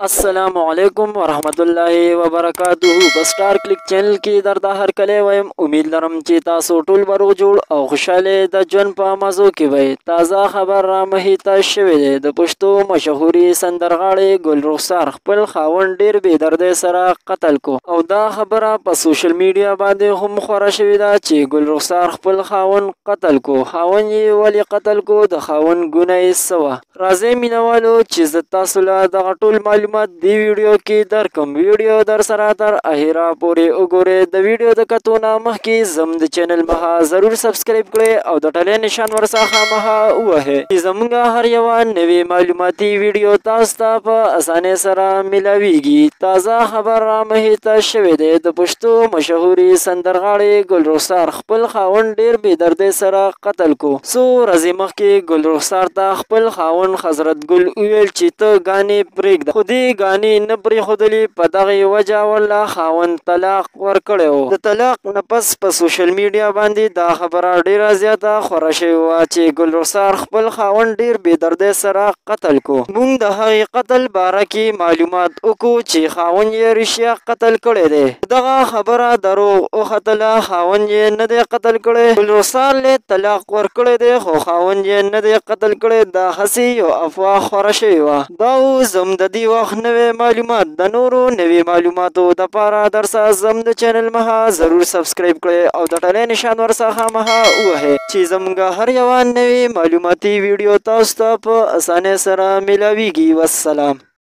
السلام علیکم ورحمت الله وبرکاتہ. بسټار کلیک چینل کې درته هر کله وایم امید لرم چې تاسو ټول به روغ جوړ او خوشاله د ژوند په مزو کې وئ. تازه خبر را مخې ته شوی دی. د پښتو مشهوري سندرغاړې ګل رخسار خپل خاوند ډیر بې دردۍ سره قتل کو او دا خبره په سوشل میډیا باندې هم خوره شوې ده چې ګل رخسار خپل خاوند قتل کو. خاوند یې ولې قتل کو؟ د خاوند ګناه یې څه وه؟ راځئ مینوالو چې زه تاسو له دغه ټول معلومات دی ویډیو کې درکم. ویډیو در سره تر اخره پورې وګورئ. د ویډیو د کتو نه مخکې زم د چینل مخه ضرور سبسکرایب کړئ او د ټلې نشان ورڅخه خامخا ووهئ چې زموږ هر یوه نوې معلوماتي ویډیو تاسو ته په اسانۍ سره میلاویږي. تازه خبر را مخې ته شوی دی. د پښتو مشهوري سندرغاړې ګل رخسار خپل خاوند ډیر بې دردۍ سره قتل کو. څو ورځې مخکې ګل رخسار ته خپل خاوند حضرت ګل وویل چې ته ګانې پرېږده، خو دې ګانې نه پرېښودلې. په دغې وجه والله خاوند طلاق ورکړی و. د طلاق نه پس په سوشل میډیا باندې دا خبره ډیره زیاته خوره شوې وه چې ګل رخسار خپل خاوند ډیر بې دردۍ سره قتل کو. موږ د هغې قتل باره کې معلومات وکړو چې خاوند یې رښتیا قتل کړی دی. دغه خبره دروغ وختله. خاوند یې نه دی قتل کړی. ګل رخسار له طلاق ورکړی دی خو خاوند یې نه دی قتل کړی. دا هسې یو افواه خوره شوې وه. دا اوس هم د دې وخت نوې معلومات. د نورو نوې معلوماتو دپاره درڅه زم د چینل مخه ضرور سبسکرایب کړئ او د ټلې نشان ورڅخه خامخا ووهئ چې زموږ هر یوه نوې معلوماتي ویډیو تاسو ته په اسانۍ سره میلاویږي. والسلام.